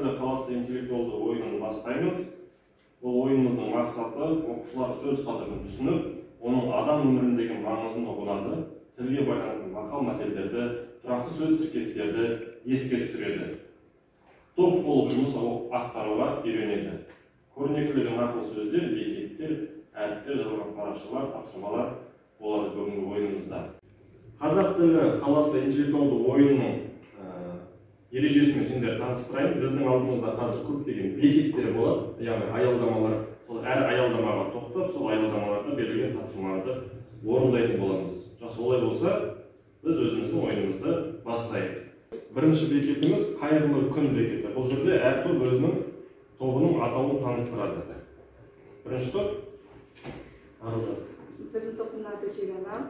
тілі қаласы интеллектуалды ойынын бастаймыз. Бұл ойынымыздың мақсаты оқушылар сөз қадірін түсініп, оның адам өміріндегі маңызын ұғынады, тілге байланысты мақал-мәтелдерді, тұрақты сөз тіркестерді еске түсіреді. Топ болып жұмыс атқаруға үйренеді. Көрнекілігі нақыл сөздер, бекеттер, әріптер, жазылған парақшалар, тапсырмалар болады бүгінгі ойынымызда. Қазақ тілі қаласы интеллектуалды ойынның ережесімен сендер таныстырайын. Біздің алдымызда қазір көптеген бекеттер болады, яғни аялдамалар. Сол әр аялдамаға тоқтап, сол аялдамаларда берілген тапсырмаларды орындайтын боламыз. Жақсы, олай болса, біз өзіміздің ойынымызды бастайық. Бірінші бекетіміз қайырлы күн бекеті. Бұл жерде әр топ өзінің тобының атауын таныстырады. Бірінші топ Аружан. Біздің топтың аты Жирана.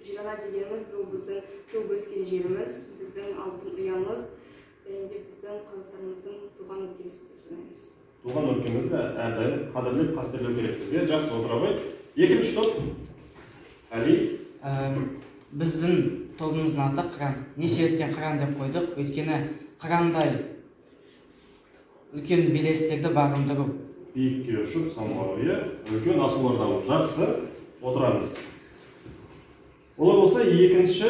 Жирана дегеніміз бұл біздің туып өскен жеріміз, біздің алтын ұямыз, және де біздің Қазақстанымыздың туған өлкесі деп санаймыз. Туған өлкемізді әрдайым қадірлеп, қастерлеу керекпіз. Жақсы, отыра қой. Екінші топ Әли. Біздің тобымыздың аты Қыран. Не себептен Қыран деп қойдық? Өйткені қырандай үлкен белестерді бағындыру. Биікке ұшып, самғауы, үлкен асуларды алу. Жақсы, отырамыз. Олай болса, екінші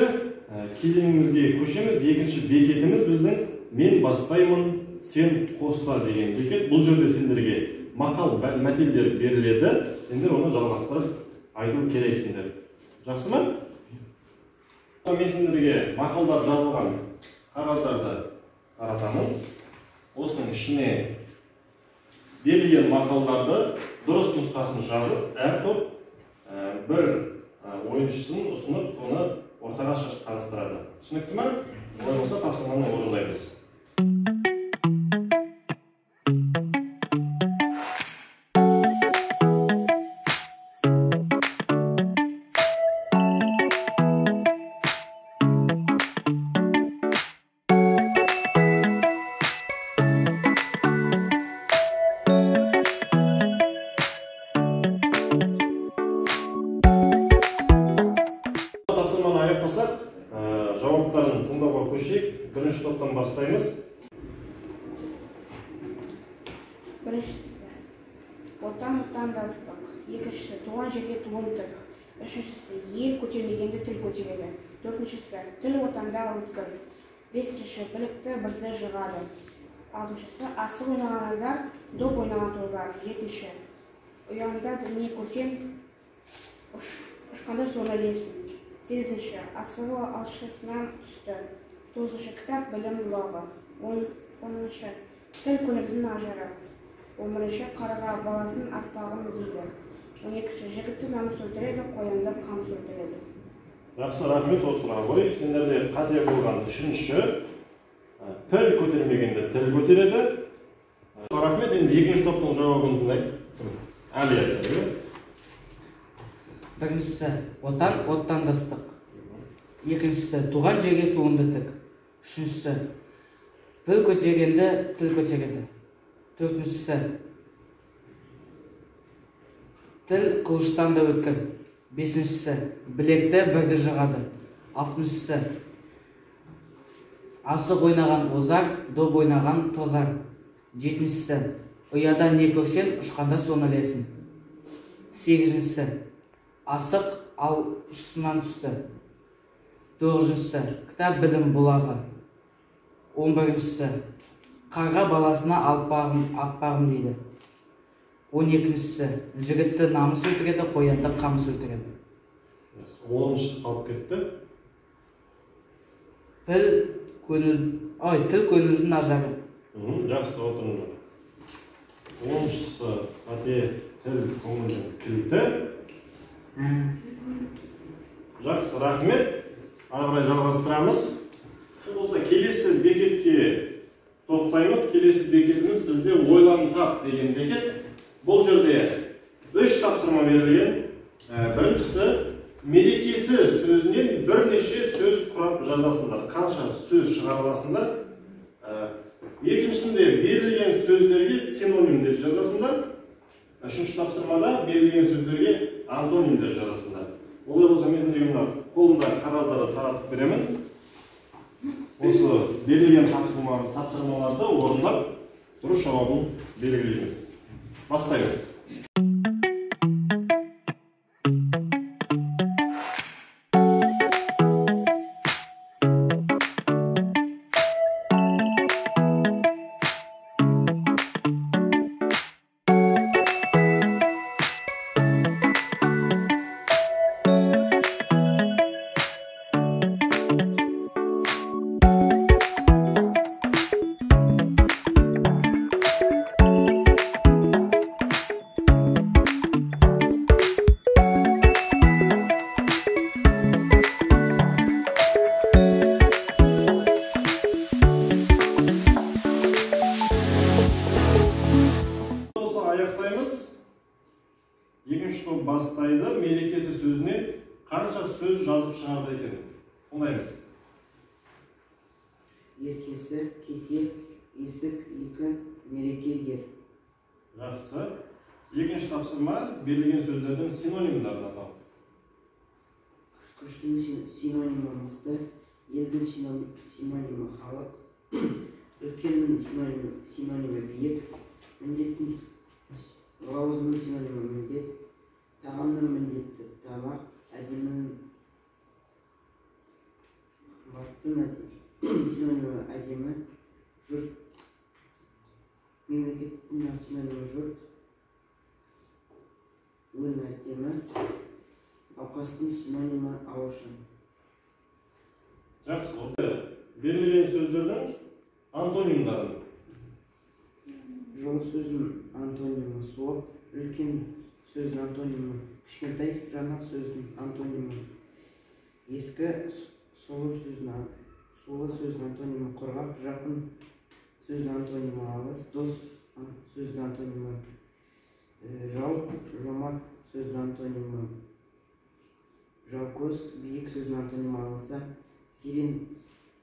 кезеңімізге көшеміз. Екінші бекетіміз біздің мен бастаймын, сен қоста деген бекет. Бұл жерде сендерге мақал мәтелдер беріледі. Сендер оны жалғастырып айту керексіңдер. Жақсы ма? Мен сендерге мақалдар жазылған қағаздарды таратамын. Осының ішіне берілген мақалдарды дұрыс нұсқасын жазып, әр топ бір ойыншысын ұсынып, соны ортаға таныстырады. Түсінікті ме? Олай болса, тапсырманы орындаймыз. Жауаптарын тыңдауға көшейік. Бірінші топтан бастаймыз. Біріншісі отан отандастық, екіншісі туған жерге туым тік, үшіншісі ел көтермегенді тіл көтереді, төртіншісі тіл отанда өткір, бесіншісі білікті бірді жығады, алтыншысы асық ойнаған азар, доп ойнаған тозар, жетінші ұяңда дүние көрсең ұшқанда соны ілесің. Сегізінші, асығы алшысынан түсті. Тоғызыншы, кітап білім бұлағы. Оныншы, тіл көңілдің ажары. 11-ші, қарға баласын атпағым дейді. 12-ші, жігітті намыс өлтіреді, қоянды қамыс өлтіреді. Жақсы, рахмет, отыра ғой. Сендерде қате болған үшінші, тіл көтермегенде тіл көтереді. Рахмет, енді екінші топтың жауабын тыңдайық. Әли айтады. Біріншісі отан отандастық, екіншісі туған жерге туынды тік, үшіншісі тіл көтергенді тіл көтереді, төртіншісі тіл қылыштан да өткір, бесіншісі білекті бірді жығады, алтыншысы асық ойнаған озар, доп ойнаған тозар, жетіншісі ұяда не көрсең ұшқанда соны ілесің, сегізіншісі асық алшысынан түсті. Тоғызыншысы кітап білім бұлағы. 11-шісі қарға баласына атпағым дейді. 12-шісі жігітті намыс өлтіреді, қоянды қамыс өлтіреді. 10-шысы қалып кетті. Тіл көңілдің ажары. Жақсы, отырыңдар. 10-шысы қате тіл көңілдің кілті. Жақсы, рахмет. Ары жалғастырамыз. Болса, келесі бекетке тоқтаймыз. Келесі бекетіміз бізде ойлан тап деген бекет. Бұл жерде 3 тапсырма берілген. Біріншісі, мерекесі сөзінен бірнеше сөз құрап жазасыңдар. Қанша сөз шығарыласыңдар. Екіншісінде берілген сөздерге синонимдер жазасыңдар. Үшінші тапсырмада берілген сөздерге антонимдер жазасыңдар. Олай болса, мен сендерге қолымда қағаздарды таратып беремін. осы берілген тапсырмаларды орындап, дұрыс жауабын белгілейміз. Бастаймыз. Екінші топ бастайды, мерекесі сөзіне қанша сөз жазып шығарды екен? Оңдаймыз. Еркесі, кесе, есік, екі, мереке, ер. Жақсы. Екінші тапсырма берілген сөздердің синонимдарын атау. Күштің синонимі мықты, елдің синонимі халық, үлкеннің синонимі биік, міндеттің лауазымның синонимі міндет, тағамның міндетті тамақ, әдемінің қымбаттың синонимі әдемі, жұрт, мемлекеттің синонимі жұрт, өн әдемі, науқастың синонимі ауыршын. Жақсы. Берілген сөздердің антонимдарын. Жол сөздің антонимі суық, үлкен сөздің антонимі кішкентай, жаңа сөздің антонимі ескі, сулы сөздің антонимі құрғақ, жақын сөздің антонимі алыс, дос сөздің антонимі жау, жомарт сөздің антонимі жаукөз, биік сөздің антонимі аласа, терең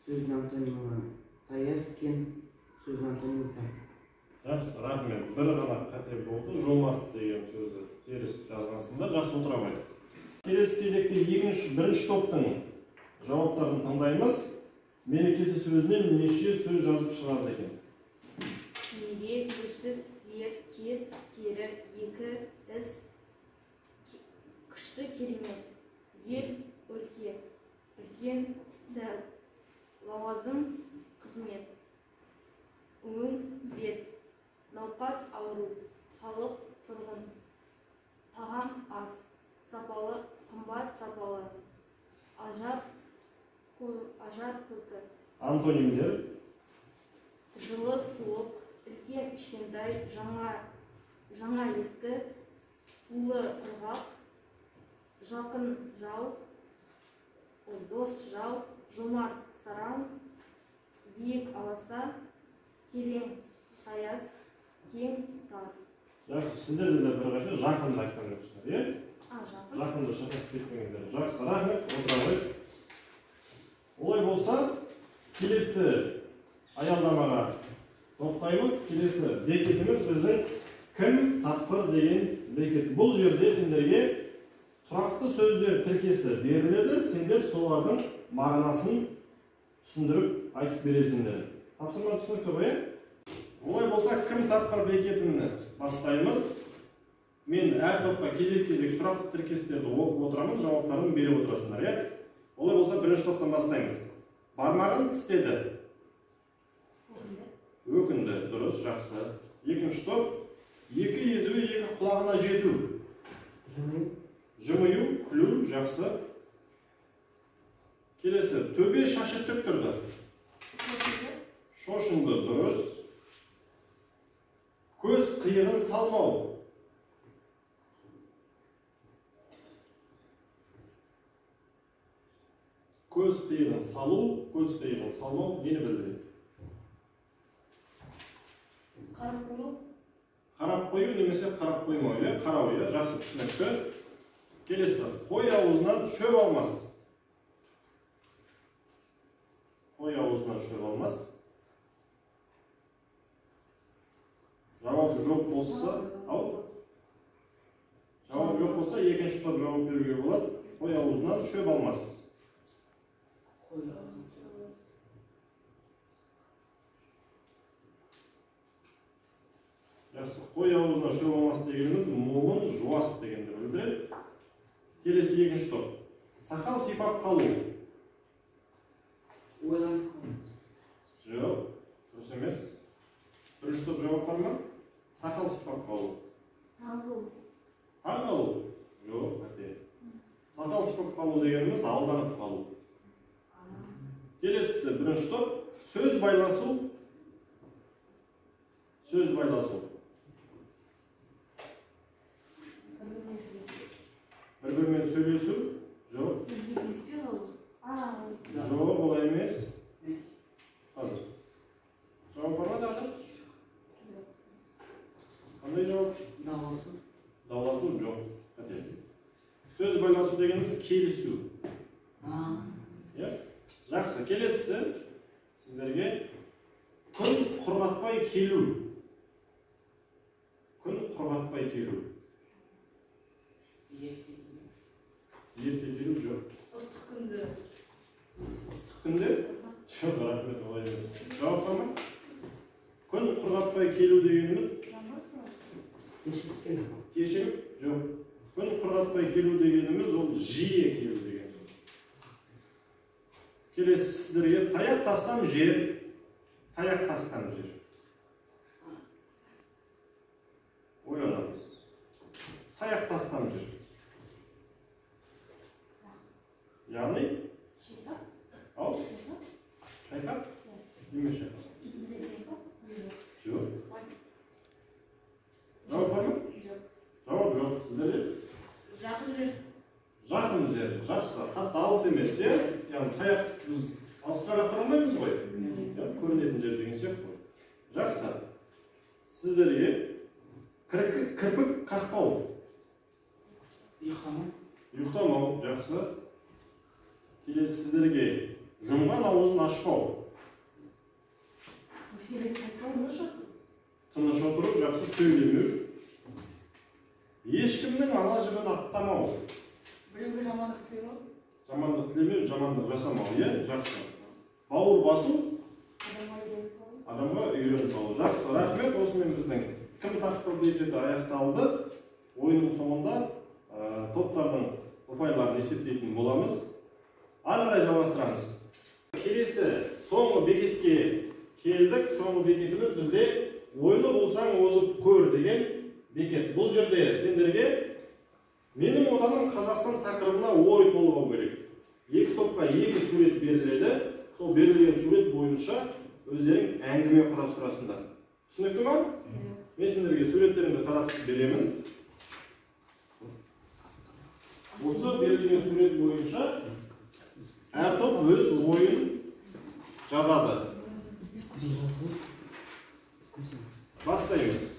сөздің антонимі таяз, кен сөздің антонимі тар. Жақсы, рахмет. Бір ғана қате болды. Жомарт деген сөзді теріс жазғансында жақсы отыра қойды. Келесі кезекте бірінші топтың жауаптарын таңдаймыз. Мерекесі сөзінен неше сөз жазып шығарды екен? Мере, өсіп, ер, кес, кері, екі, іс, күшті, керемет, ел, өлке, үлкен, дәл, лауазым, қызмет, өң, бет, науқас, ауру, халық, тұрғын, тағам, ас, сапалы, қымбат, сапалы, ажар, күлкі. Антонимдер. Жылы, суық, үлкен, кішкентай, жаңа, ескі, сулы, құрғақ, жақын, жау, дос, жау, жомарт, сараң, биік, аласа, терең, таяз, кең, тар. Жақсы, сіздерде де бір қайшы жақынды айтқан жоқсыздар, е? Жақын. Жақынды шатасып кетпеңіздер. Жақсы, рахмет, отыра қойып. Олай болса, келесі аялдамаға тоқтаймыз. Келесі бекетіміз біздің кім тапқыр деген бекет. Бұл жерде сендерге тұрақты сөздер тіркесі беріледі. Сендер солардың мағынасын түсіндіріп айтып бересіңдер. Тапсырма түсінікті ғой? Олай болса, кім тапқыр бекетіні бастаймыз. Мен әр топқа кезек-кезек тұрақты тіркестерді оқып отырамын, жауаптарын беріп отырасыңдар, е? Олай болса, бірінші топтан бастаймыз. Бармағын тістеді. Өкінді, дұрыс, жақсы. Екінші топ, екі езуі екі құлағына жету. Жымию, күлу, жақсы. Келесі, төбе шашы тік тұрды. Шошынды, дұрыс. Көз қиығын салмау. Көз қиығын салу, көз қиығын салмау, нені білдіреді? Қарап қою. Қарап қою немесе қарап қоймау, қарау, жақсы түсінікті. Келесі, қой аузынан шөп алмас. Қой аузынан шөп алмас. Жауап жоқ болса, жауап жоқ болса, екінші топ жауап беруге болады. Қой аузынан шөп алмас. Жақсы. Қой аузына шөп алмас дегеніміз момын, жуас дегенді білдіреді. Келесі екінші топ. Сақал сипап қалу. ойланып қалдым. Жоқ, дұрыс емес. Бірінші топ жауап бар ма? Сақал сипап қалу. Таң қалу? Жоқ, қате. Сақал сипап қалу дегеніміз алданып қалу. Келесі бірінші топ. Сөз байласу. Söz байласу. Bir-birмен сөйлесу? Жоқ. Жоқ, олай емес. Қазір. Жауап бар ма даже? Қандай жауап? Дауласу. Дауласу? Жоқ. Қате. Сөз байласу дегеніміз келісу. Жақсы, келесісі сіздерге күн құрғатпай келу. Күн құрғатпай келу. Ерте келу жоқ. Ыстық күнді. Ыстық күнде? Жоқ, рахмет, олай емес. Жауап бар ма? Күн құрғатпай келу дегеніміз? Кешігіп? Жоқ. Күн құрғатпай келу дегеніміз ол жиі келу деген сөз. Келесі сіздерге таяқ тастам жер. Таяқ тастам жер. Ойланамыз. Таяқ тастам жер. Яғни? Ау? Шайқап? Неме шайқап? Жоқ. Жауап бар ма? Жауап жоқ. Сіздерде? Жақын жер. Жақын жер. Жақсы. Қатты алыс емес, е? Яғни таяқ біз алысқа қарап алмаймыз ғой. Көрінетін жер деген сияқты ғой. Жақсы. Сіздерге кірпік қақпау. Ұйықтамау. Ұйықтамау. Жақсы. Келесі сіздерге жұмған аузын ашпау. Тыныш отыру. Жақсы. Сөйлемеу. Ешкімнің ала жібін аттамау. Біреуге жамандық тілемеу. Жамандық тілемеу, жамандық жасамау. Жақсы. Бауыр басу. Адамға үйреніп алу. Жақсы, рахмет. Осымен біздің кім тақпыр бекеті аяқталды. Ойынның соңында топтардың ұпайларын есептейтін боламыз. Ары қарай жалғастырамыз. Келесі соңғы бекетке келдік. Соңғы бекетіміз бізде ойлы болсаң озып көр деген бекет. Бұл жерде сендерге менің отаным Қазақстан тақырыбына ой толғау керек. Екі топқа екі сурет беріледі. Сол берілген сурет бойынша өздерің әңгіме құрастырасыңдар. Түсінікті ма? Мен сендерге суреттерімді таратып беремін. Осы берілген сурет бойынша әр топ өз ойын жазады. Бастаймыз.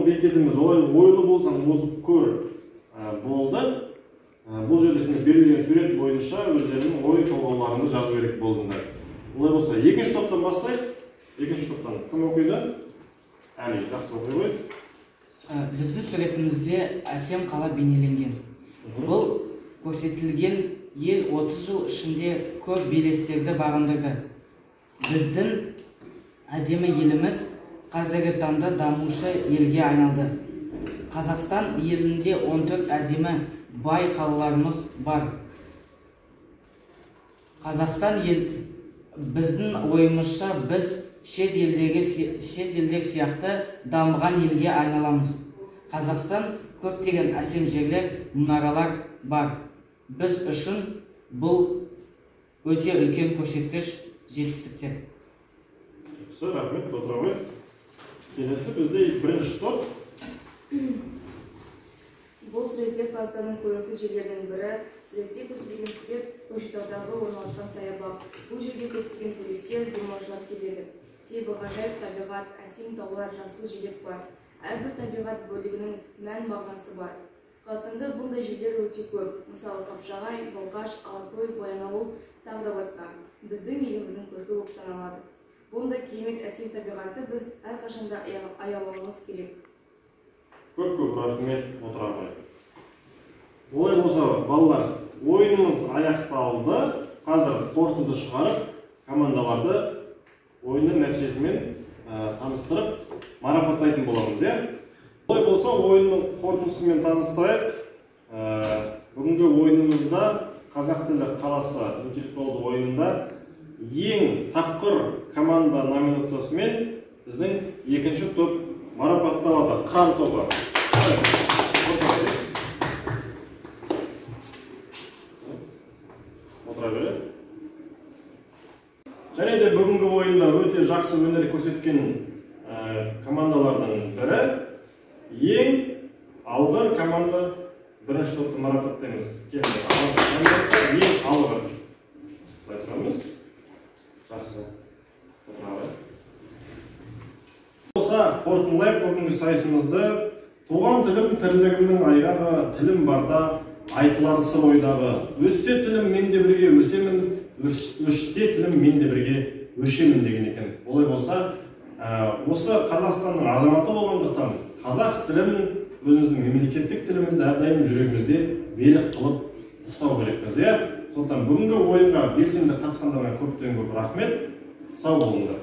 Бекетіміз ойлы болсаң озып көр болды. Бұл жердесінде берілген сурет бойынша өздерінің ой толғауларыңды жазу керек болдыңдар. Олай болса, екінші топтан бастайық. Екінші топтан кім оқиды? Әли, жақсы оқи ғой. Біздің суретімізде әсем қала бейнеленген. Бұл көрсетілген ел 30 жыл ішінде көп белестерді бағындырды. Біздің әдемі еліміз қазіргі таңда дамушы елге айналды. Қазақстан елінде 14 әдемі бай қалаларымыз бар. Қазақстан ел біздің ойымызша біз шет елдер сияқты дамыған елге айналамыз. Қазақстан көптеген әсем жерлер, мұнаралар бар. Біз үшін бұл өте үлкен көрсеткіш жетістіктер. Жақсы, рахмет, отыра ғой. Келесі бізде бірінші топ. Бұл суретте Қазақстанның көрікті жерлерінің бірі. Суретте көрсетілген сурет Көкшетаудағы орналасқан саябақ. Бұл жерге көптеген туристер демалушылар келеді. Себебі ғажайып табиғат, әсем таулар, жасыл желек бар. Әрбір табиғат бөлігінің мән мағынасы бар. Қазақстанда бұндай жерлер өте көп. Мысалы, Қапшағай, Балқаш, Алакөл, Баянауыл, тағы да басқа. Біздің еліміздің көркі болып саналады. Бұндай керемет әсем табиғатты біз әрқашанда аялауымыз керек. Көп рахмет, Отырарбай. Олай болса, балалар, ойынымыз аяқталды. Қазір қорытынды шығарып, командаларды ойынның нәтижесімен таныстырып, марапаттайтын боламыз, Олай болса, ойынның қорытындысымен таныстырайық. Бүгінгі ойынымызда Қазақ тілі қаласы интеллектуалды ойынында ең тапқыр команда номинациясымен біздің екінші топ марапатталады. Қыран тобы. Отыра береді. Және де бүгінгі ойында өте жақсы өнер көрсеткен командалардың бірі, ең алғыр команда бірінші топты марапаттаймыз. Ең алғыр. Айтырамыз. Жақсы. Болса, қорытындылайық бүгінгі сайысымызды. Туған тілім тірлігімнің айғағы, тілім барда айтылар сыр ойдағы. Өсте тілім мен де бірге өсемін, өшісте тілім мен де бірге өшемін деген екен. Олай болса, осы Қазақстанның азаматы болғандықтан қазақ тілін өзіміздің мемлекеттік тілімізді әрдайым жүрегімізде берік қылып ұстау керекпіз. Сондықтан бүгінгі ойынға белсенді қатысқандарына көптен көп рахмет. Сау болыңдар.